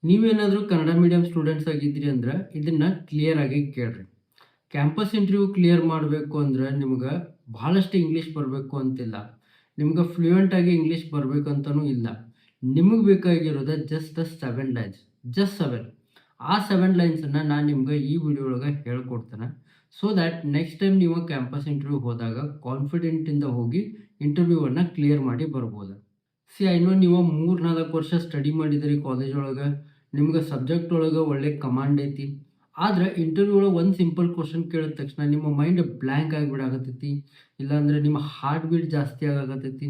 ನೀವೇನಾದರೂ Kannada medium students ಆಗಿದ್ರಿ ಅಂದ್ರೆ ಇದನ್ನ ಕ್ಲಿಯರ್ ಆಗಿ ಕೇಳ್ರಿ. ಕ್ಯಾಂಪಸ್ ಇಂಟರ್ವ್ಯೂ ಕ್ಲಿಯರ್ ಮಾಡಬೇಕು ಅಂದ್ರೆ ನಿಮ್ಗೆ ಬಹಳಷ್ಟು ಇಂಗ್ಲೀಷ್ ಬರಬೇಕು ಅಂತಿಲ್ಲ. ನಿಮ್ಗೆ ಫ್ಲೂಯೆಂಟ್ ಆಗಿ ಇಂಗ್ಲೀಷ್ ಬರಬೇಕಂತನೂ ಇಲ್ಲ. ನಿಮಗೆ ಬೇಕಾಗಿರೋದು ಜಸ್ಟ್ 7 ಲೈನ್ಸ್, ಜಸ್ಟ್ 7. ಆ 7 ಲೈನ್ಸನ್ನು ನಾನು ನಿಮ್ಗೆ ಈ ವಿಡಿಯೋ ಒಳಗೆ ಹೇಳ್ಕೊಡ್ತೇನೆ. ಸೊ ದ್ಯಾಟ್ ನೆಕ್ಸ್ಟ್ ಟೈಮ್ ನೀವು ಕ್ಯಾಂಪಸ್ ಇಂಟರ್ವ್ಯೂ ಹೋದಾಗ ಕಾನ್ಫಿಡೆಂಟಿಂದ ಹೋಗಿ ಇಂಟರ್ವ್ಯೂವನ್ನು ಕ್ಲಿಯರ್ ಮಾಡಿ ಬರ್ಬೋದು. ಐ ನೋ ನೀವು 3-4 ವರ್ಷ ಸ್ಟಡಿ ಮಾಡಿದಿರಿ ಕಾಲೇಜ್ ಒಳಗೆ, ನಿಮ್ಗೆ ಸಬ್ಜೆಕ್ಟ್ ಒಳಗೆ ಒಳ್ಳೆ ಕಮಾಂಡ್ ಐತಿ. ಆದ್ರೆ ಇಂಟರ್ವ್ಯೂ ಒಳಗೆ ಒಂದು ಸಿಂಪಲ್ ಕ್ವಶನ್ ಕೇಳಿದ ತಕ್ಷಣ ನಿಮ್ಮ ಮೈಂಡ್ ಬ್ಲ್ಯಾಂಕ್ ಆಗಿಬಿಡಾಕತ್ತೈತಿ. ಇಲ್ಲಾಂದ್ರೆ ನಿಮ್ಮ ಹಾರ್ಟ್ ಬೀಟ್ ಜಾಸ್ತಿ ಆಗಾಕತ್ತೈತಿ.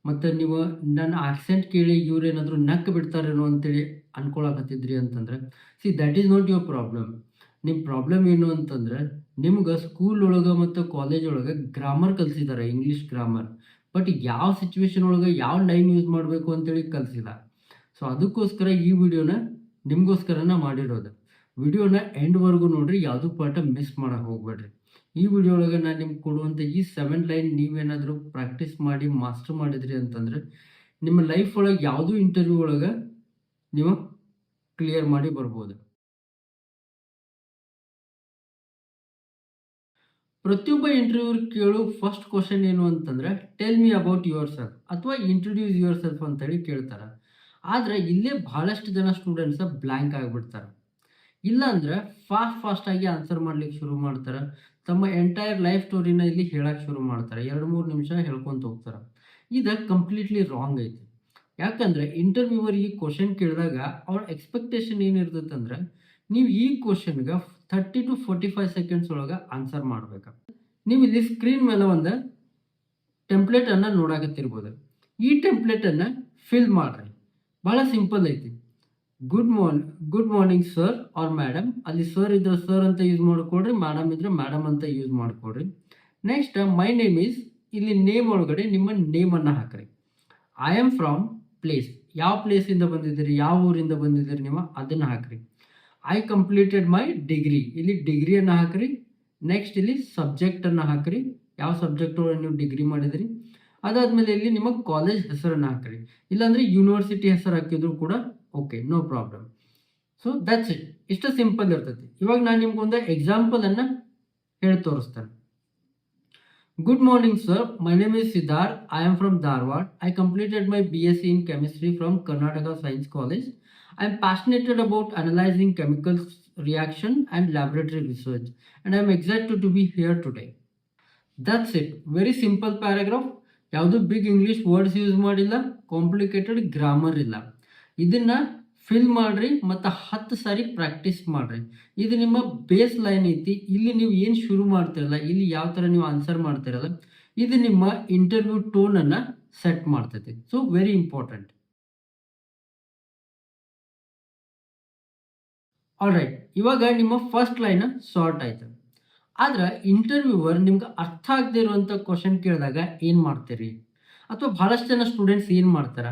ಮತ್ತು ನೀವು ನನ್ನ ಆಕ್ಸೆಂಟ್ ಕೇಳಿ ಇವ್ರೇನಾದರೂ ನಕ್ಕು ಬಿಡ್ತಾರೇನೋ ಅಂತೇಳಿ ಅನ್ಕೊಳಕತ್ತಿದ್ರಿ ಅಂತಂದ್ರೆ that is not your problem. ನಿಮ್ಮ ಪ್ರಾಬ್ಲಮ್ ಏನು ಅಂತಂದ್ರೆ ನಿಮ್ಗೆ ಸ್ಕೂಲ್ ಒಳಗೆ ಮತ್ತು ಕಾಲೇಜ್ ಒಳಗೆ ಗ್ರಾಮರ್ ಕಲಿಸಿದ್ದಾರೆ, ಇಂಗ್ಲೀಷ್ ಗ್ರಾಮರ್. ಬಟ್ ಯಾವ ಸಿಚುವೇಶನ್ ಒಳಗೆ ಯಾವ ಲೈನ್ ಯೂಸ್ ಮಾಡಬೇಕು ಅಂತೇಳಿ ಕಲಿಸಿಲ್ಲ. ಸೊ ಅದಕ್ಕೋಸ್ಕರ ಈ ವಿಡಿಯೋನ ನಿಮಗೋಸ್ಕರನ ಮಾಡಿರೋದು. ವಿಡಿಯೋನ ಎಂಡ್ವರೆಗೂ ನೋಡ್ರಿ, ಯಾವುದೂ ಪಾಠ ಮಿಸ್ ಮಾಡಕ್ಕೆ ಹೋಗ್ಬೇಡ್ರಿ. ಈ ವಿಡಿಯೋ ಒಳಗೆ ನಾನು ನಿಮ್ಗೆ ಕೊಡುವಂಥ ಈ 7 ಲೈನ್ ನೀವೇನಾದರೂ ಪ್ರಾಕ್ಟೀಸ್ ಮಾಡಿ ಮಾಸ್ಟರ್ ಮಾಡಿದ್ರಿ ಅಂತಂದ್ರೆ ನಿಮ್ಮ ಲೈಫ್ ಒಳಗೆ ಯಾವುದೂ ಇಂಟರ್ವ್ಯೂ ಒಳಗೆ ನೀವು ಕ್ಲಿಯರ್ ಮಾಡಿ ಬರ್ಬೋದು. ಪ್ರತಿಯೊಬ್ಬ ಇಂಟರ್ವ್ಯೂ ಕೇಳೋ ಫಸ್ಟ್ ಕ್ವಶನ್ ಏನು ಅಂತಂದ್ರೆ tell me about your self ಅಥವಾ ಇಂಟ್ರೊಡ್ಯೂಸ್ ಯುವರ್ ಸೆಲ್ಫ್ ಅಂತೇಳಿ ಕೇಳ್ತಾರೆ. ಆದರೆ ಇಲ್ಲೇ ಬಹಳಷ್ಟು ಜನ ಸ್ಟೂಡೆಂಟ್ಸ್ ಬ್ಲ್ಯಾಂಕ್ ಆಗಿಬಿಡ್ತಾರೆ. ಇಲ್ಲಾಂದ್ರೆ ಫಾಸ್ಟಾಗಿ ಆನ್ಸರ್ ಮಾಡ್ಲಿಕ್ಕೆ ಶುರು ಮಾಡ್ತಾರೆ. ತಮ್ಮ ಎಂಟೈರ್ ಲೈಫ್ ಸ್ಟೋರಿನ ಇಲ್ಲಿ ಹೇಳಕ್ಕೆ ಶುರು ಮಾಡ್ತಾರೆ. 2-3 ನಿಮಿಷ ಹೇಳ್ಕೊಂತ ಹೋಗ್ತಾರೆ. ಇದು ಕಂಪ್ಲೀಟ್ಲಿ ರಾಂಗ್ ಐತಿ. ಯಾಕಂದ್ರೆ ಇಂಟರ್ವ್ಯೂವರ್ ಈ ಕ್ವಶನ್ ಕೇಳಿದಾಗ ಅವ್ರ ಎಕ್ಸ್ಪೆಕ್ಟೇಷನ್ ಏನಿರ್ತೈತೆ ಅಂದ್ರೆ ನೀವು ಈ ಕ್ವಶನ್ಗೆ 30 to 45 ಸೆಕೆಂಡ್ಸ್ ಒಳಗೆ ಆನ್ಸರ್ ಮಾಡ್ಬೇಕು. ನೀವು ಇಲ್ಲಿ ಸ್ಕ್ರೀನ್ ಮೇಲೆ ಒಂದು ಟೆಂಪ್ಲೇಟನ್ನು ನೋಡಾಕತ್ತಿರ್ಬೋದು. ಈ ಟೆಂಪ್ಲೇಟನ್ನು ಫಿಲ್ ಮಾಡ್ರಿ. ಭಾಳ ಸಿಂಪಲ್ ಐತಿ. Good morning sir or madam. ಅಲ್ಲಿ ಸರ್ ಇದ್ರೆ ಸರ್ ಅಂತ ಯೂಸ್ ಮಾಡ್ಕೊಡ್ರಿ, ಮೇಡಮ್ ಇದ್ರೆ ಮೇಡಮ್ ಅಂತ ಯೂಸ್ ಮಾಡ್ಕೊಡ್ರಿ. ನೆಕ್ಸ್ಟ್ ಮೈ ನೇಮ್ ಈಸ್, ಇಲ್ಲಿ ನೇಮ್ ಒಳಗಡೆ ನಿಮ್ಮ ನೇಮನ್ನು ಹಾಕ್ರಿ. ಐ ಆಮ್ ಫ್ರಮ್ ಪ್ಲೇಸ್, ಯಾವ ಪ್ಲೇಸಿಂದ ಬಂದಿದ್ದೀರಿ, ಯಾವ ಊರಿಂದ ಬಂದಿದ್ದೀರಿ ನೀವು ಅದನ್ನು ಹಾಕ್ರಿ. ಐ ಕಂಪ್ಲೀಟೆಡ್ ಮೈ ಡಿಗ್ರಿ, ಇಲ್ಲಿ ಡಿಗ್ರಿಯನ್ನು ಹಾಕ್ರಿ. ನೆಕ್ಸ್ಟ್ ಇಲ್ಲಿ ಸಬ್ಜೆಕ್ಟನ್ನು ಹಾಕ್ರಿ, ಯಾವ ಸಬ್ಜೆಕ್ಟ್ ಒಳಗೆ ನೀವು ಡಿಗ್ರಿ ಮಾಡಿದಿರಿ. ಅದಾದಮೇಲೆ ಇಲ್ಲಿ ನಿಮ್ಮ ಕಾಲೇಜ್ ಹೆಸರನ್ನು ಹಾಕ್ರಿ. ಇಲ್ಲಾಂದರೆ ಯೂನಿವರ್ಸಿಟಿ ಹೆಸರು ಹಾಕಿದ್ರು ಕೂಡ okay, no problem. So that's it. ಇಷ್ಟು ಸಿಂಪಲ್ ಇರ್ತೈತಿ. ಇವಾಗ ನಾನು ನಿಮ್ಗೊಂದು ಎಕ್ಸಾಂಪಲನ್ನು ಹೇಳಿ ತೋರಿಸ್ತೇನೆ. Good morning sir, my name is Siddharth. I am from Dharwad. I completed my BSc in chemistry from Karnataka Science College. I am passionate about analyzing chemical reaction and laboratory research, and I am excited to be here today. That's it. Very simple paragraph. ಯಾವುದು big English words use ಮಾಡಿಲ್ಲ, complicated grammar ಇಲ್ಲ. ಇದನ್ನು fill ಮಾಡಿರಿ ಮತ್ತು 10 ಸಾರಿ practice ಮಾಡಿರಿ. ಇದು ನಿಮ್ಮ base line ಐತಿ. ಇಲ್ಲಿ ನೀವು ಏನು ಶುರು ಮಾಡ್ತಿರಲ್ಲ, ಇಲ್ಲಿ ಯಾವ ಥರ ನೀವು ಆನ್ಸರ್ ಮಾಡ್ತಿರಲ್ಲ, ಇದು ನಿಮ್ಮ ಇಂಟರ್ವ್ಯೂ ಟೋನನ್ನು ಸೆಟ್ ಮಾಡ್ತೈತಿ. So very important. ಆಲ್ರೈಟ್, ಇವಾಗ ನಿಮ್ಮ ಫಸ್ಟ್ ಲೈನ್ ಸಾರ್ಟ್ ಆಯ್ತು. ಆದ್ರೆ ಇಂಟರ್ವ್ಯೂವರ್ ನಿಮ್ಗೆ ಅರ್ಥ ಆಗದೆ ಇರುವಂಥ ಕ್ವಶನ್ ಕೇಳಿದಾಗ ಏನು ಮಾಡ್ತೀರಿ? ಅಥವಾ ಬಹಳಷ್ಟು ಜನ ಸ್ಟೂಡೆಂಟ್ಸ್ ಏನು ಮಾಡ್ತಾರೆ,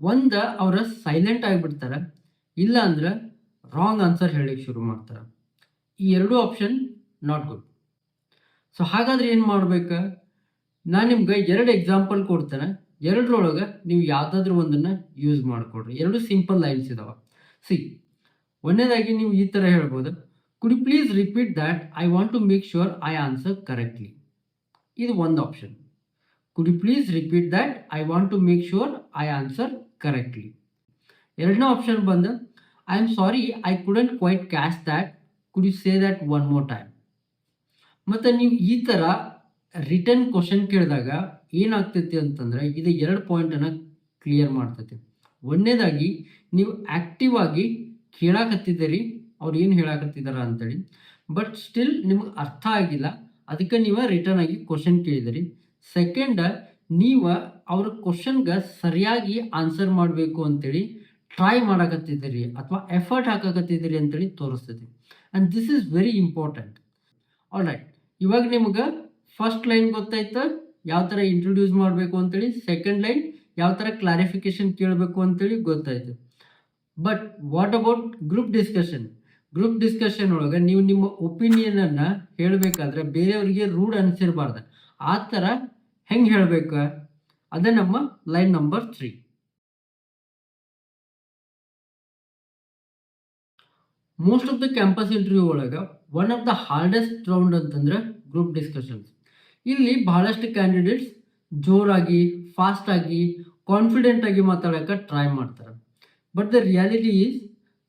ಒಂದು ಅವರ ಸೈಲೆಂಟ್ ಆಗಿಬಿಡ್ತಾರೆ, ಇಲ್ಲ ಅಂದ್ರೆ ರಾಂಗ್ ಆನ್ಸರ್ ಹೇಳಲಿಕ್ಕೆ ಶುರು ಮಾಡ್ತಾರೆ. ಈ ಎರಡೂ ಆಪ್ಷನ್ ನಾಟ್ ಗುಡ್. ಸೊ ಹಾಗಾದ್ರೆ ಏನು ಮಾಡ್ಬೇಕು? ನಾನು ನಿಮ್ಗೆ 2 ಎಕ್ಸಾಂಪಲ್ ಕೊಡ್ತೇನೆ. ಎರಡರೊಳಗೆ ನೀವು ಯಾವುದಾದ್ರೂ ಒಂದನ್ನು ಯೂಸ್ ಮಾಡಿಕೊಡ್ರಿ. ಎರಡು ಸಿಂಪಲ್ ಲೈನ್ಸ್ ಇದಾವೆ. ಒಂದನೇದಾಗಿ ನೀವು ಈ ಥರ ಹೇಳ್ಬೋದು, could you please repeat that, I want to make sure I answer correctly. ಇದು ಒಂದು option. Could you please repeat that, I want to make sure I answer correctly. ಎರಡನೇ ಆಪ್ಷನ್ ಬಂದು, I am sorry I couldn't quite catch that, could you say that one more time. ಮತ್ತು ನೀವು ಈ ಥರ return question ಕೇಳಿದಾಗ ಏನಾಗ್ತೈತಿ ಅಂತಂದರೆ ಇದು 2 ಪಾಯಿಂಟನ್ನು ಕ್ಲಿಯರ್ ಮಾಡ್ತೈತಿ. ಒಂದನೇದಾಗಿ ನೀವು ಆ್ಯಕ್ಟಿವ್ ಆಗಿ ಕೇಳಾಕತ್ತಿದ್ದೀರಿ ಅವ್ರು ಏನು ಹೇಳಾಕತ್ತಿದಾರ ಅಂತೇಳಿ, ಬಟ್ ಸ್ಟಿಲ್ ನಿಮ್ಗೆ ಅರ್ಥ ಆಗಿಲ್ಲ, ಅದಕ್ಕೆ ನೀವು ರಿಟರ್ನ್ ಆಗಿ ಕ್ವಶನ್ ಕೇಳಿದಿರಿ. ಸೆಕೆಂಡ್, ನೀವು ಅವ್ರ ಕ್ವಶನ್ಗೆ ಸರಿಯಾಗಿ ಆನ್ಸರ್ ಮಾಡಬೇಕು ಅಂತೇಳಿ ಟ್ರೈ ಮಾಡಾಕತ್ತಿದ್ದೀರಿ ಅಥವಾ ಎಫರ್ಟ್ ಹಾಕಾಕತ್ತಿದ್ದೀರಿ ಅಂತೇಳಿ ತೋರಿಸ್ತೈತಿ. And this is very important. Alright, ಇವಾಗ ನಿಮ್ಗೆ ಫಸ್ಟ್ ಲೈನ್ ಗೊತ್ತಾಯ್ತು ಯಾವ ಥರ ಇಂಟ್ರೊಡ್ಯೂಸ್ ಮಾಡಬೇಕು ಅಂತೇಳಿ, ಸೆಕೆಂಡ್ ಲೈನ್ ಯಾವ ಥರ ಕ್ಲಾರಿಫಿಕೇಶನ್ ಕೇಳಬೇಕು ಅಂತೇಳಿ ಗೊತ್ತಾಯ್ತು. But what about group discussion ಒಳಗೆ ನೀವು ನಿಮ್ಮ ಒಪಿನಿಯನನ್ನು ಹೇಳಬೇಕಾದ್ರೆ ಬೇರೆಯವರಿಗೆ ರೂಡ್ ಅನಿಸಿರಬಾರ್ದು. ಆ ಥರ ಹೆಂಗೆ ಹೇಳಬೇಕು? ಅದೇ ನಮ್ಮ line number 3. Most of the campus interview ಒಳಗೆ one of the hardest round ಅಂತಂದ್ರೆ ಗ್ರೂಪ್ ಡಿಸ್ಕಷನ್ಸ್. ಇಲ್ಲಿ ಬಹಳಷ್ಟು ಕ್ಯಾಂಡಿಡೇಟ್ಸ್ ಜೋರಾಗಿ, ಫಾಸ್ಟ್ ಆಗಿ, ಕಾನ್ಫಿಡೆಂಟ್ ಆಗಿ ಮಾತಾಡೋಕೆ ಟ್ರೈ ಮಾಡ್ತಾರೆ. But the reality is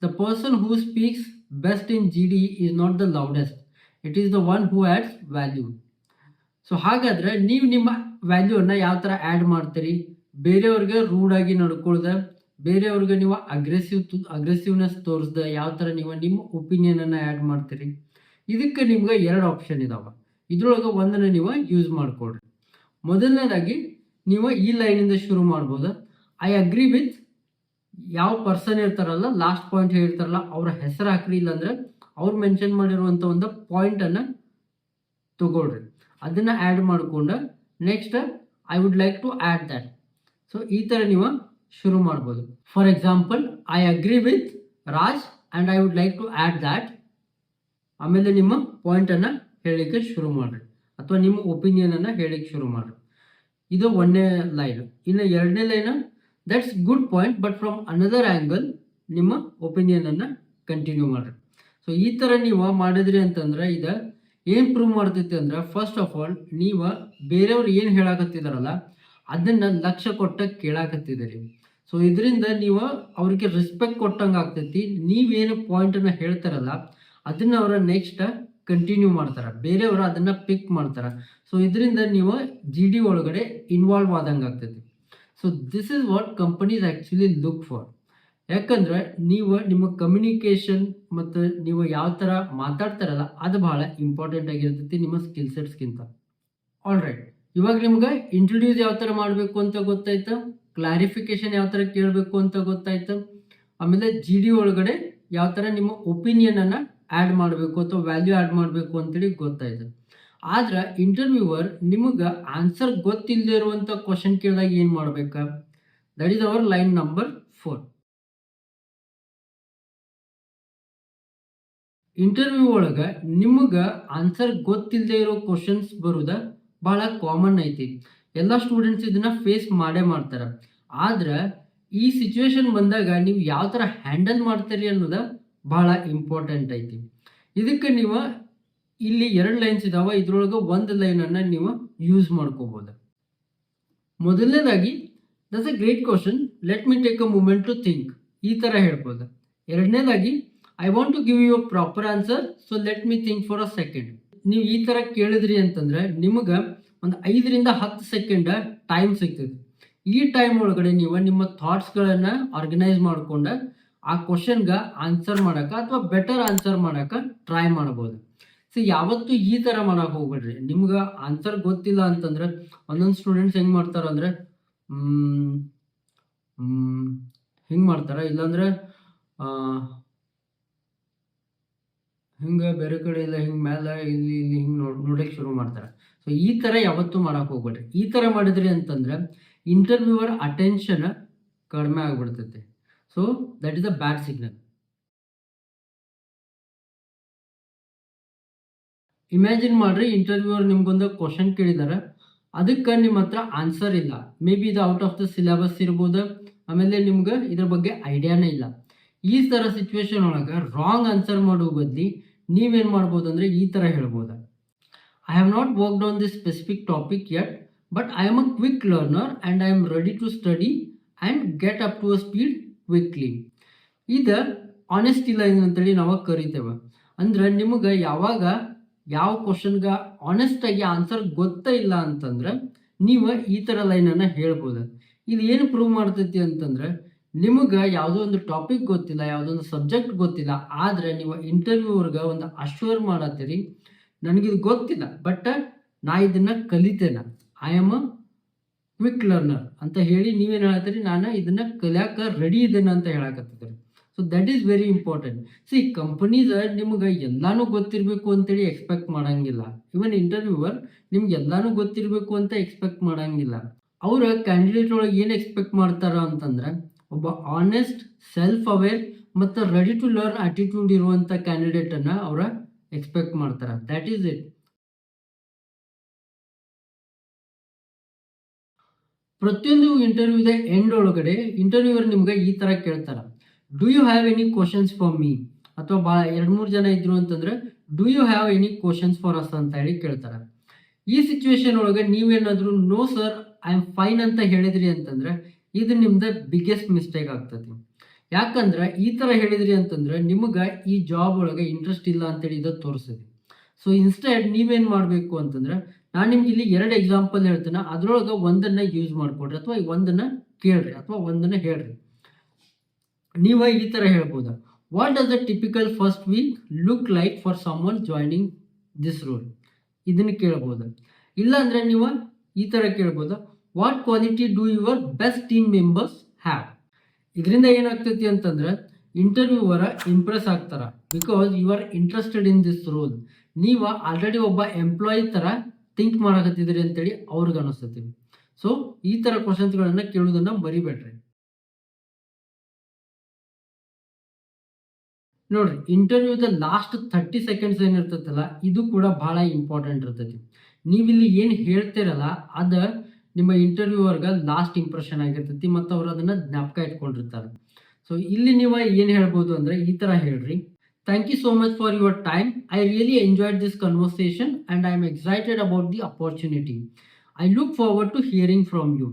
the person who speaks best in G D is not the loudest, it is the one who ads value. So ಹಾಗಾದರೆ ನೀವು ನಿಮ್ಮ ವ್ಯಾಲ್ಯೂವನ್ನು ಯಾವ ಥರ ಆ್ಯಡ್ ಮಾಡ್ತೀರಿ? ಬೇರೆಯವ್ರಿಗೆ ರೂಡಾಗಿ ನಡ್ಕೊಳ್ದೆ, ಬೇರೆಯವ್ರಿಗೆ ನೀವು ಅಗ್ರೆಸಿವ್ನೆಸ್ ತೋರಿಸ್ದೆ ಯಾವ ಥರ ನೀವು ನಿಮ್ಮ ಒಪಿನಿಯನನ್ನು ಆ್ಯಡ್ ಮಾಡ್ತೀರಿ? ಇದಕ್ಕೆ ನಿಮ್ಗೆ 2 ಆಪ್ಷನ್ ಇದಾವೆ. ಇದ್ರೊಳಗೆ ಒಂದನ್ನು ನೀವು ಯೂಸ್ ಮಾಡಿಕೊಡ್ರಿ. ಮೊದಲನೇದಾಗಿ ನೀವು ಈ ಲೈನಿಂದ ಶುರು ಮಾಡ್ಬೋದು. ಐ ಅಗ್ರಿ ವಿತ್ ಯಾವ ಪರ್ಸನ್ ಇರ್ತಾರಲ್ಲ, ಲಾಸ್ಟ್ ಪಾಯಿಂಟ್ ಹೇಳ್ತಾರಲ್ಲ ಅವ್ರ ಹೆಸರು ಹಾಕ್ರಿ, ಇಲ್ಲಾಂದ್ರೆ ಅವ್ರು ಮೆನ್ಷನ್ ಮಾಡಿರುವಂಥ ಒಂದು ಪಾಯಿಂಟನ್ನು ತಗೊಳ್ರಿ. ಅದನ್ನು ಆ್ಯಡ್ ಮಾಡಿಕೊಂಡು next I would like to add that. So ಈ ಥರ ನೀವು ಶುರು ಮಾಡ್ಬೋದು. For example, I agree with Raj and I would like to add that. ಆಮೇಲೆ ನಿಮ್ಮ ಪಾಯಿಂಟನ್ನು ಹೇಳಲಿಕ್ಕೆ ಶುರು ಮಾಡಿರಿ, ಅಥವಾ ನಿಮ್ಮ ಒಪಿನಿಯನನ್ನು ಹೇಳಲಿಕ್ಕೆ ಶುರು ಮಾಡಿರಿ. ಇದು 1ನೇ ಲೈನ್. ಇನ್ನು 2ನೇ line, that's good point but from another angle ನಿಮ್ಮ ಒಪಿನಿಯನನ್ನು ಕಂಟಿನ್ಯೂ ಮಾಡಿರಿ. ಸೊ ಈ ಥರ ನೀವು ಮಾಡಿದ್ರಿ ಅಂತಂದ್ರೆ ಇದು ಏನು ಪ್ರೂವ್ ಮಾಡ್ತೈತಿ ಅಂದ್ರೆ, ಫಸ್ಟ್ ಆಫ್ ಆಲ್ ನೀವು ಬೇರೆಯವ್ರು ಏನು ಹೇಳಕತ್ತಿದಾರಲ್ಲ ಅದನ್ನು ಲಕ್ಷ್ಯ ಕೊಟ್ಟ ಕೇಳಾಕತ್ತಿದ್ದೀರಿ. ಸೊ ಇದರಿಂದ ನೀವು ಅವ್ರಿಗೆ ರೆಸ್ಪೆಕ್ಟ್ ಕೊಟ್ಟಂಗೆ ಆಗ್ತೈತಿ. ನೀವೇನು ಪಾಯಿಂಟನ್ನು ಹೇಳ್ತಾರಲ್ಲ ಅದನ್ನು ಅವರ ನೆಕ್ಸ್ಟ್ ಕಂಟಿನ್ಯೂ ಮಾಡ್ತಾರೆ, ಬೇರೆಯವರು ಅದನ್ನು ಪಿಕ್ ಮಾಡ್ತಾರೆ. ಸೊ ಇದರಿಂದ ನೀವು ಜಿ ಡಿ ಒಳಗಡೆ ಇನ್ವಾಲ್ವ್ ಆದಂಗೆ ಆಗ್ತೈತಿ. So this is what companies actually look for. ಯಾಕಂದ್ರೆ ನೀವು ನಿಮ್ಮ ಕಮ್ಯುನಿಕೇಷನ್ ಮತ್ತು ನೀವು ಯಾವ ಥರ ಮಾತಾಡ್ತಾರಲ್ಲ ಅದು ಬಹಳ ಇಂಪಾರ್ಟೆಂಟ್ ಆಗಿರ್ತೈತಿ ನಿಮ್ಮ ಸ್ಕಿಲ್ ಸೆಟ್ಸ್ಗಿಂತ. ಆಲ್ ರೈಟ್, ಇವಾಗ ನಿಮ್ಗೆ ಇಂಟ್ರೊಡ್ಯೂಸ್ ಯಾವ ಥರ ಮಾಡಬೇಕು ಅಂತ ಗೊತ್ತಾಯ್ತು, ಕ್ಲಾರಿಫಿಕೇಶನ್ ಯಾವ ಥರ ಕೇಳಬೇಕು ಅಂತ ಗೊತ್ತಾಯ್ತು, ಆಮೇಲೆ ಜಿ ಡಿ ಒಳಗಡೆ ಯಾವ ಥರ ನಿಮ್ಮ ಒಪಿನಿಯನನ್ನು ಆ್ಯಡ್ ಮಾಡಬೇಕು ಅಥವಾ ವ್ಯಾಲ್ಯೂ ಆ್ಯಡ್ ಮಾಡಬೇಕು ಅಂತೇಳಿ ಗೊತ್ತಾಯ್ತು. ಆದ್ರೆ ಇಂಟರ್ವ್ಯೂವರ್ ನಿಮಗೆ ಆನ್ಸರ್ ಗೊತ್ತಿಲ್ಲದೆ ಇರುವಂಥ ಕ್ವಶನ್ ಕೇಳಿದಾಗ ಏನು ಮಾಡ್ಬೇಕಾ? That is our line number 4. Interview ಒಳಗೆ ನಿಮಗೆ ಆನ್ಸರ್ ಗೊತ್ತಿಲ್ಲದೆ ಇರೋ ಕ್ವಶನ್ಸ್ ಬರೋದ ಭಾಳ ಕಾಮನ್ ಐತಿ. ಎಲ್ಲ ಸ್ಟೂಡೆಂಟ್ಸ್ ಇದನ್ನ ಫೇಸ್ ಮಾಡೇ ಮಾಡ್ತಾರೆ. ಆದ್ರೆ ಈ ಸಿಚುವೇಶನ್ ಬಂದಾಗ ನೀವು ಯಾವ ಥರ ಹ್ಯಾಂಡಲ್ ಮಾಡ್ತೀರಿ ಅನ್ನೋದು ಭಾಳ ಇಂಪಾರ್ಟೆಂಟ್ ಐತಿ. ಇದಕ್ಕೆ ನೀವು ಇಲ್ಲಿ 2 ಲೈನ್ಸ್ ಇದಾವೆ, ಇದ್ರೊಳಗೆ 1 ಲೈನನ್ನು ನೀವು ಯೂಸ್ ಮಾಡ್ಕೋಬೋದು. ಮೊದಲನೇದಾಗಿ, that's a great question, let me take a moment to think, ಈ ಥರ ಹೇಳ್ಬೋದು. 2ನೇದಾಗಿ, I want to give you a proper answer, so let me think for a second. ನೀವು ಈ ಥರ ಕೇಳಿದ್ರಿ ಅಂತಂದ್ರೆ ನಿಮಗೆ ಒಂದು 5 ರಿಂದ 10 ಸೆಕೆಂಡ್ ಟೈಮ್ ಸಿಗ್ತದೆ. ಈ ಟೈಮ್ ಒಳಗಡೆ ನೀವು ನಿಮ್ಮ ಥಾಟ್ಸ್ಗಳನ್ನು ಆರ್ಗನೈಸ್ ಮಾಡ್ಕೊಂಡು ಆ ಕ್ವಶನ್ಗೆ ಆನ್ಸರ್ ಮಾಡೋಕೆ ಅಥವಾ ಬೆಟರ್ ಆನ್ಸರ್ ಮಾಡೋಕೆ ಟ್ರೈ ಮಾಡ್ಬೋದು. ಸೊ ಯಾವತ್ತೂ ಈ ಥರ ಮಾಡೋಕೆ ಹೋಗ್ಬೇಡ್ರಿ. ನಿಮ್ಗೆ ಆನ್ಸರ್ ಗೊತ್ತಿಲ್ಲ ಅಂತಂದ್ರೆ ಒಂದೊಂದು ಸ್ಟೂಡೆಂಟ್ಸ್ ಹೆಂಗೆ ಮಾಡ್ತಾರೆ ಅಂದರೆ ಹಿಂಗೆ ಮಾಡ್ತಾರೆ, ಇಲ್ಲಾಂದ್ರೆ ಹಿಂಗೆ ಬೇರೆ ಕಡೆ ಇಲ್ಲ, ಹಿಂಗೆ ಮೇಲೆ ಇಲ್ಲಿ ಇಲ್ಲಿ ಹಿಂಗೆ ನೋಡೋಕ್ಕೆ ಶುರು ಮಾಡ್ತಾರೆ. ಸೊ ಈ ಥರ ಯಾವತ್ತೂ ಮಾಡೋಕೆ ಹೋಗ್ಬೇಡ್ರಿ. ಈ ಥರ ಮಾಡಿದ್ರಿ ಅಂತಂದ್ರೆ ಇಂಟರ್ವ್ಯೂವರ್ ಅಟೆನ್ಷನ್ ಕಡಿಮೆ ಆಗಿಬಿಡ್ತೈತೆ. So that is a bad signal. Imagine ಮಾಡ್ರಿ, ಇಂಟರ್ವ್ಯೂವರ್ ನಿಮ್ಗೊಂದು ಕ್ವಶನ್ ಕೇಳಿದಾರೆ, ಅದಕ್ಕೆ ನಿಮ್ಮ ಹತ್ರ ಆನ್ಸರ್ ಇಲ್ಲ. ಮೇ ಬಿ ಇದು ಔಟ್ ಆಫ್ ದ ಸಿಲೆಬಸ್ ಇರ್ಬೋದು, ಆಮೇಲೆ ನಿಮ್ಗೆ ಇದ್ರ ಬಗ್ಗೆ ಐಡಿಯಾನೇ ಇಲ್ಲ. ಈ ಥರ ಸಿಚುವೇಶನ್ ಒಳಗೆ ರಾಂಗ್ ಆನ್ಸರ್ ಮಾಡೋ ಬದಲಿ ನೀವೇನು ಮಾಡ್ಬೋದು ಅಂದರೆ ಈ ಥರ ಹೇಳ್ಬೋದು, I have not worked on this specific topic yet, but I am a quick learner and I am ready to study and get up to a speed quickly. ಇದು ಆನೆಸ್ಟಿ ಲೈನ್ ಅಂತೇಳಿ ನಾವು ಕರಿತೇವೆ. ಅಂದರೆ ನಿಮಗೆ ಯಾವಾಗ ಯಾವ ಕ್ವಶನ್ಗೆ ಆನೆಸ್ಟಾಗಿ ಆನ್ಸರ್ ಗೊತ್ತೇ ಇಲ್ಲ ಅಂತಂದ್ರೆ ನೀವು ಈ ಥರ ಲೈನನ್ನು ಹೇಳ್ಬೋದು. ಇದು ಏನು ಪ್ರೂವ್ ಮಾಡ್ತೈತಿ ಅಂತಂದ್ರೆ, ನಿಮಗೆ ಯಾವುದೋ ಒಂದು ಟಾಪಿಕ್ ಗೊತ್ತಿಲ್ಲ, ಯಾವುದೋ ಒಂದು ಸಬ್ಜೆಕ್ಟ್ ಗೊತ್ತಿಲ್ಲ, ಆದರೆ ನೀವು ಇಂಟರ್ವ್ಯೂವರ್ಗೆ ಒಂದು ಅಶ್ಯೂರ್ ಮಾಡತ್ತೀರಿ, ನನಗಿದು ಗೊತ್ತಿಲ್ಲ ಬಟ್ ನಾ ಇದನ್ನು ಕಲಿತೇನೆ, I am a quick learner ಅಂತ ಹೇಳಿ ನೀವೇನು ಹೇಳ್ತೀರಿ, ನಾನು ಇದನ್ನು ಕಲಿಯೋಕೆ ರೆಡಿ ಇದ್ದೇನೆ ಅಂತ ಹೇಳಕತ್ತಿದ್ದೀರಿ. So that is very important. See companies ನಿಮ್ಗೆ ಎಲ್ಲಾನು ಗೊತ್ತಿರಬೇಕು ಅಂತೇಳಿ ಎಕ್ಸ್ಪೆಕ್ಟ್ ಮಾಡಂಗಿಲ್ಲ. ಇವನ್ ಇಂಟರ್ವ್ಯೂವರ್ ನಿಮ್ಗೆ ಎಲ್ಲಾನು ಗೊತ್ತಿರಬೇಕು ಅಂತ ಎಕ್ಸ್ಪೆಕ್ಟ್ ಮಾಡಂಗಿಲ್ಲ. ಅವರ ಕ್ಯಾಂಡಿಡೇಟ್ ಒಳಗೆ ಏನು ಎಕ್ಸ್ಪೆಕ್ಟ್ ಮಾಡ್ತಾರ ಅಂತಂದ್ರೆ, ಒಬ್ಬ ಆನೆಸ್ಟ್, ಸೆಲ್ಫ್ ಅವೇರ್ ಮತ್ತು ರೆಡಿ ಟು ಲರ್ನ್ ಆಟಿಟ್ಯೂಡ್ ಇರುವಂಥ ಕ್ಯಾಂಡಿಡೇಟನ್ನು ಅವರ ಎಕ್ಸ್ಪೆಕ್ಟ್ ಮಾಡ್ತಾರೆ. That is it. ಪ್ರತಿಯೊಂದು ಇಂಟರ್ವ್ಯೂದ ಎಂಡ್ ಒಳಗಡೆ ಇಂಟರ್ವ್ಯೂವರ್ ನಿಮ್ಗೆ ಈ ಥರ ಕೇಳ್ತಾರೆ, do you have any questions for me ಅಥವಾ ಭಾಳ 2-3 ಜನ ಇದ್ರು ಅಂತಂದ್ರೆ do you have any questions for us ಅಂತ ಹೇಳಿ ಕೇಳ್ತಾರೆ. ಈ ಸಿಚುವೇಶನ್ ಒಳಗೆ ನೀವೇನಾದರೂ no sir I am fine ಅಂತ ಹೇಳಿದ್ರಿ ಅಂತಂದ್ರೆ ಇದು ನಿಮ್ದು ಬಿಗ್ಗೆಸ್ಟ್ ಮಿಸ್ಟೇಕ್ ಆಗ್ತದೆ. ಯಾಕಂದ್ರೆ ಈ ಥರ ಹೇಳಿದ್ರಿ ಅಂತಂದ್ರೆ ನಿಮಗೆ ಈ ಜಾಬ್ ಒಳಗೆ ಇಂಟ್ರೆಸ್ಟ್ ಇಲ್ಲ ಅಂತೇಳಿ ಇದು ತೋರಿಸ್ತದೆ. ಸೊ ಇನ್ಸ್ಟೆಡ್ ನೀವೇನು ಮಾಡಬೇಕು ಅಂತಂದ್ರೆ ನಾನು ನಿಮ್ಗೆ ಇಲ್ಲಿ 2 ಎಕ್ಸಾಂಪಲ್ ಹೇಳ್ತೇನೆ, ಅದ್ರೊಳಗೆ ಒಂದನ್ನು ಯೂಸ್ ಮಾಡಿಕೊಡ್ರಿ ಅಥವಾ ಒಂದನ್ನು ಕೇಳ್ರಿ ಅಥವಾ ಒಂದನ್ನು ಹೇಳ್ರಿ. ನೀವು ಈ ಥರ ಹೇಳ್ಬೋದು, what does the typical first week look like for someone joining this role. ಇದನ್ನು ಕೇಳ್ಬೋದು. ಇಲ್ಲಾಂದರೆ ನೀವು ಈ ಥರ ಕೇಳ್ಬೋದು, what quality do your best team members have. ಇದರಿಂದ ಏನಾಗ್ತೈತಿ ಅಂತಂದ್ರೆ ಇಂಟರ್ವ್ಯೂವರ ಇಂಪ್ರೆಸ್ ಆಗ್ತಾರ because you are interested in this role. ನೀವು ಆಲ್ರೆಡಿ ಒಬ್ಬ ಎಂಪ್ಲಾಯಿ ಥರ ಥಿಂಕ್ ಮಾಡಕತ್ತಿದ್ರಿ ಅಂತೇಳಿ ಅವ್ರಿಗೆ ಅನಿಸ್ತೈತಿ. ಸೊ ಈ ಥರ ಕ್ವಶನ್ಸ್ಗಳನ್ನು ಕೇಳೋದನ್ನು ಮರಿಬೇಡ್ರಿ. ನೋಡ್ರಿ, ಇಂಟರ್ವ್ಯೂದ ಲಾಸ್ಟ್ 30 ಸೆಕೆಂಡ್ಸ್ ಏನಿರ್ತೈತಲ್ಲ ಇದು ಕೂಡ ಭಾಳ ಇಂಪಾರ್ಟೆಂಟ್ ಇರ್ತೈತಿ. ನೀವಿಲ್ಲಿ ಏನು ಹೇಳ್ತೀರಲ್ಲ ಅದು ನಿಮ್ಮ ಇಂಟರ್ವ್ಯೂವರ್ಗೆ ಲಾಸ್ಟ್ ಇಂಪ್ರೆಷನ್ ಆಗಿರ್ತೈತಿ ಮತ್ತು ಅವ್ರು ಅದನ್ನು ಜ್ಞಾಪಕ ಇಟ್ಕೊಂಡಿರ್ತಾರೆ. ಸೊ ಇಲ್ಲಿ ನೀವು ಏನು ಹೇಳ್ಬೋದು ಅಂದರೆ ಈ ಥರ ಹೇಳ್ರಿ, thank you so much for your time. I really enjoyed this conversation and I am excited about the opportunity. I look forward to hearing from you.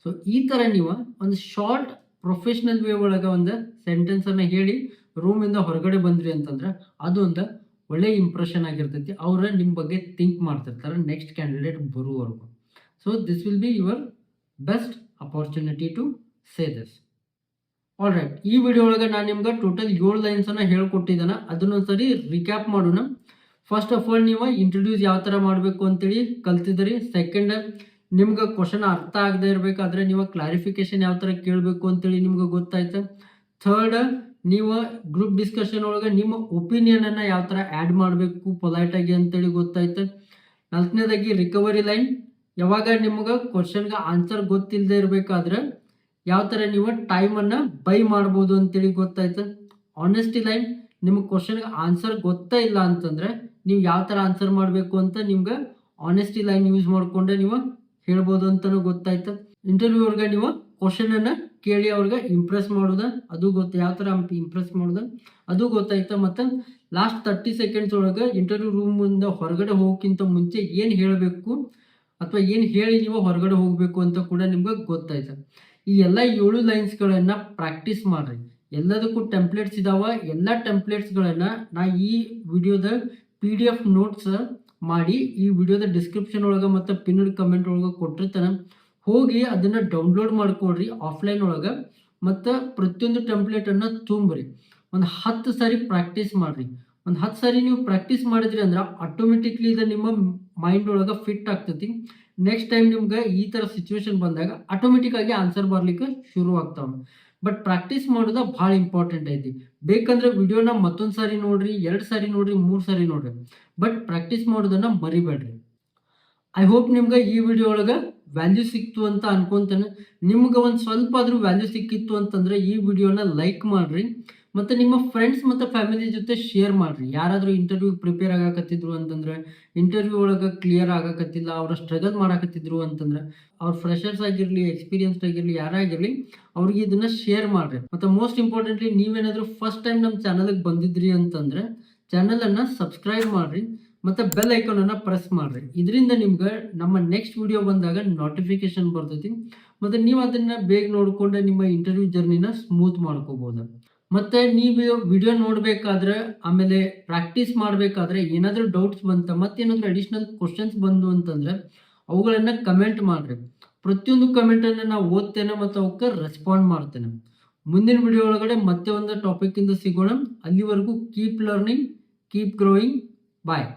So ಈ ಥರ ನೀವು ಒಂದು ಶಾರ್ಟ್ ಪ್ರೊಫೆಷ್ನಲ್ ವೇ ಒಳಗೆ ಒಂದು ಸೆಂಟೆನ್ಸನ್ನು ಹೇಳಿ ರೂಮಿಂದ ಹೊರಗಡೆ ಬಂದ್ರಿ ಅಂತಂದ್ರೆ ಅದು ಒಂದು ಒಳ್ಳೆ ಇಂಪ್ರೆಷನ್ ಆಗಿರ್ತೈತಿ. ಅವ್ರು ನಿಮ್ಮ ಬಗ್ಗೆ ಥಿಂಕ್ ಮಾಡ್ತಿರ್ತಾರೆ ನೆಕ್ಸ್ಟ್ ಕ್ಯಾಂಡಿಡೇಟ್ ಬರುವವರೆಗೂ. So this will be your best opportunity to say this. All right, ಈ ವಿಡಿಯೋ ಒಳಗೆ ನಾನು ನಿಮ್ಗೆ ಟೋಟಲ್ 7 ಲೈನ್ಸನ್ನು ಹೇಳ್ಕೊಟ್ಟಿದ್ದಾನೆ. ಅದನ್ನೊಂದ್ಸರಿ ರಿಕ್ಯಾಪ್ ಮಾಡೋಣ. ಫಸ್ಟ್ ಆಫ್ ಆಲ್ ನೀವು ಇಂಟ್ರೊಡ್ಯೂಸ್ ಯಾವ ಥರ ಮಾಡಬೇಕು ಅಂತೇಳಿ ಕಲ್ತಿದ್ದೀರಿ. ಸೆಕೆಂಡ್, ನಿಮ್ಗೆ ಕ್ವಶನ್ ಅರ್ಥ ಆಗದೆ ಇರಬೇಕಾದ್ರೆ ನೀವು ಕ್ಲಾರಿಫಿಕೇಶನ್ ಯಾವ ಥರ ಕೇಳಬೇಕು ಅಂತೇಳಿ ನಿಮ್ಗೆ ಗೊತ್ತಾಯ್ತು. ಥರ್ಡ್, ನೀವು ಗ್ರೂಪ್ ಡಿಸ್ಕಷನ್ ಒಳಗೆ ನಿಮ್ಮ ಒಪಿನಿಯನನ್ನು ಯಾವ ಥರ ಆ್ಯಡ್ ಮಾಡಬೇಕು ಪೊಲೈಟಾಗಿ ಅಂತೇಳಿ ಗೊತ್ತಾಯ್ತು. 4ನೇದಾಗಿ ರಿಕವರಿ ಲೈನ್, ಯಾವಾಗ ನಿಮ್ಗೆ ಕ್ವಶನ್ಗೆ ಆನ್ಸರ್ ಗೊತ್ತಿಲ್ಲದೆ ಇರಬೇಕಾದ್ರೆ ಯಾವ ಥರ ನೀವು ಟೈಮನ್ನು ಬೈ ಮಾಡ್ಬೋದು ಅಂತೇಳಿ ಗೊತ್ತಾಯ್ತು. ಆನೆಸ್ಟಿ ಲೈನ್, ನಿಮ್ಗೆ ಕ್ವಶನ್ಗೆ ಆನ್ಸರ್ ಗೊತ್ತೇ ಇಲ್ಲ ಅಂತಂದರೆ ನೀವು ಯಾವ ಥರ ಆನ್ಸರ್ ಮಾಡಬೇಕು ಅಂತ ನಿಮ್ಗೆ ಆನೆಸ್ಟಿ ಲೈನ್ ಯೂಸ್ ಮಾಡಿಕೊಂಡೆ ನೀವು ಹೇಳ್ಬೋದು ಅಂತಲೂ ಗೊತ್ತಾಯ್ತು. ಇಂಟರ್ವ್ಯೂವರ್ಗೆ ನೀವು ಕ್ವಶನನ್ನು ಕೇಳಿ ಅವ್ರಿಗೆ ಇಂಪ್ರೆಸ್ ಮಾಡೋದು ಅದು ಯಾವ ಥರ ಇಂಪ್ರೆಸ್ ಮಾಡೋದು ಅದು ಗೊತ್ತಾಯ್ತು. ಮತ್ತು ಲಾಸ್ಟ್ 30 ಸೆಕೆಂಡ್ಸ್ ಒಳಗೆ ಇಂಟರ್ವ್ಯೂ ರೂಮಿಂದ ಹೊರಗಡೆ ಹೋಗೋಕ್ಕಿಂತ ಮುಂಚೆ ಏನು ಹೇಳಬೇಕು ಅಥವಾ ಏನು ಹೇಳಿ ನೀವು ಹೊರಗಡೆ ಹೋಗಬೇಕು ಅಂತ ಕೂಡ ನಿಮ್ಗೆ ಗೊತ್ತಾಯ್ತು. ಈ ಎಲ್ಲ 7 ಲೈನ್ಸ್ಗಳನ್ನು ಪ್ರಾಕ್ಟೀಸ್ ಮಾಡಿರಿ. ಎಲ್ಲದಕ್ಕೂ ಟೆಂಪ್ಲೇಟ್ಸ್ ಇದಾವೆ. ಎಲ್ಲ ಟೆಂಪ್ಲೇಟ್ಸ್ಗಳನ್ನು ನಾ ಈ ವಿಡಿಯೋದ PDF ನೋಟ್ಸ್ ಮಾಡಿ ಈ ವಿಡಿಯೋದ ಡಿಸ್ಕ್ರಿಪ್ಷನ್ ಒಳಗೆ ಮತ್ತು ಪಿನ್ಡ್ ಕಮೆಂಟ್ ಒಳಗೆ ಕೊಟ್ಟಿರ್ತಾನೆ. ಹೋಗಿ ಅದನ್ನು ಡೌನ್ಲೋಡ್ ಮಾಡ್ಕೊಡ್ರಿ ಆಫ್ಲೈನ್ ಒಳಗೆ ಮತ್ತು ಪ್ರತಿಯೊಂದು ಟೆಂಪ್ಲೇಟನ್ನು ತುಂಬ್ರಿ. ಒಂದು 10 ಸಾರಿ ಪ್ರಾಕ್ಟೀಸ್ ಮಾಡಿರಿ. ಒಂದು 10 ಸಾರಿ ನೀವು ಪ್ರಾಕ್ಟೀಸ್ ಮಾಡಿದ್ರಿ ಅಂದ್ರೆ ಆಟೋಮೆಟಿಕ್ಲಿ ಇದು ನಿಮ್ಮ ಮೈಂಡ್ ಒಳಗೆ ಫಿಟ್ ಆಗ್ತೈತಿ. ನೆಕ್ಸ್ಟ್ ಟೈಮ್ ನಿಮ್ಗೆ ಈ ಥರ ಸಿಚುವೇಶನ್ ಬಂದಾಗ ಆಟೋಮೆಟಿಕ್ಕಾಗಿ ಆನ್ಸರ್ ಬರ್ಲಿಕ್ಕೆ ಶುರು ಆಗ್ತಾವೆ. ಬಟ್ ಪ್ರಾಕ್ಟೀಸ್ ಮಾಡೋದು ಭಾಳ ಇಂಪಾರ್ಟೆಂಟ್ ಐತಿ. ಬೇಕಂದ್ರೆ ವಿಡಿಯೋನ ಮತ್ತೊಂದು ಸಾರಿ ನೋಡ್ರಿ, 2 ಸಾರಿ ನೋಡ್ರಿ, 3 ಸಾರಿ ನೋಡ್ರಿ, ಬಟ್ ಪ್ರಾಕ್ಟೀಸ್ ಮಾಡೋದನ್ನು ಮರಿಬೇಡ್ರಿ. ಐ ಹೋಪ್ ನಿಮ್ಗೆ ಈ ವಿಡಿಯೋ ಒಳಗೆ ವ್ಯಾಲ್ಯೂ ಸಿಕ್ತು ಅಂತ ಅನ್ಕೊಂತಾನೆ. ನಿಮ್ಗೆ ಒಂದು ಸ್ವಲ್ಪ ಆದರೂ ವ್ಯಾಲ್ಯೂ ಸಿಕ್ಕಿತ್ತು ಅಂತಂದರೆ ಈ ವಿಡಿಯೋನ ಲೈಕ್ ಮಾಡಿರಿ ಮತ್ತು ನಿಮ್ಮ ಫ್ರೆಂಡ್ಸ್ ಮತ್ತು ಫ್ಯಾಮಿಲಿ ಜೊತೆ ಶೇರ್ ಮಾಡಿರಿ. ಯಾರಾದರೂ ಇಂಟರ್ವ್ಯೂ ಪ್ರಿಪೇರ್ ಆಗಕತ್ತಿದ್ರು ಅಂತಂದರೆ, ಇಂಟರ್ವ್ಯೂ ಒಳಗೆ ಕ್ಲಿಯರ್ ಆಗಕತ್ತಿಲ್ಲ, ಅವ್ರ ಸ್ಟ್ರಗಲ್ ಮಾಡಕತ್ತಿದ್ರು ಅಂತಂದ್ರೆ, ಅವ್ರ ಫ್ರೆಷರ್ಸ್ ಆಗಿರಲಿ, ಎಕ್ಸ್ಪೀರಿಯನ್ಸ್ಡ್ ಆಗಿರಲಿ, ಯಾರಾಗಿರಲಿ ಅವ್ರಿಗೆ ಇದನ್ನು ಶೇರ್ ಮಾಡಿರಿ. ಮತ್ತು ಮೋಸ್ಟ್ ಇಂಪಾರ್ಟೆಂಟ್ಲಿ ನೀವೇನಾದರೂ ಫಸ್ಟ್ ಟೈಮ್ ನಮ್ಮ ಚಾನಲ್ಗೆ ಬಂದಿದ್ರಿ ಅಂತಂದರೆ ಚಾನಲನ್ನು ಸಬ್ಸ್ಕ್ರೈಬ್ ಮಾಡಿರಿ ಮತ್ತು ಬೆಲ್ ಐಕಾನನ್ನು ಪ್ರೆಸ್ ಮಾಡಿರಿ. ಇದರಿಂದ ನಿಮ್ಗೆ ನಮ್ಮ ನೆಕ್ಸ್ಟ್ ವಿಡಿಯೋ ಬಂದಾಗ ನೋಟಿಫಿಕೇಶನ್ ಬರ್ತೈತಿ ಮತ್ತು ನೀವು ಅದನ್ನು ಬೇಗ ನೋಡಿಕೊಂಡು ನಿಮ್ಮ ಇಂಟರ್ವ್ಯೂ ಜರ್ನಿನ ಸ್ಮೂತ್ ಮಾಡ್ಕೋಬೋದು. ಮತ್ತು ನೀವು ವಿಡಿಯೋ ನೋಡಬೇಕಾದ್ರೆ ಆಮೇಲೆ ಪ್ರಾಕ್ಟೀಸ್ ಮಾಡಬೇಕಾದ್ರೆ ಏನಾದರೂ ಡೌಟ್ಸ್ ಬಂತ ಮತ್ತೇನಾದರೂ ಅಡಿಷ್ನಲ್ ಕ್ವಶನ್ಸ್ ಬಂದು ಅಂತಂದರೆ ಅವುಗಳನ್ನು ಕಮೆಂಟ್ ಮಾಡಿರಿ. ಪ್ರತಿಯೊಂದು ಕಮೆಂಟನ್ನು ನಾವು ಓದ್ತೇನೆ ಮತ್ತು ಅವಕ್ಕೆ ರೆಸ್ಪಾಂಡ್ ಮಾಡ್ತೇನೆ. ಮುಂದಿನ ವಿಡಿಯೋ ಒಳಗಡೆ ಮತ್ತೆ ಒಂದು ಟಾಪಿಕ್ಕಿಂದ ಸಿಗೋಣ. ಅಲ್ಲಿವರೆಗೂ ಕೀಪ್ ಲರ್ನಿಂಗ್, ಕೀಪ್ ಗ್ರೋಯಿಂಗ್. ಬಾಯ್.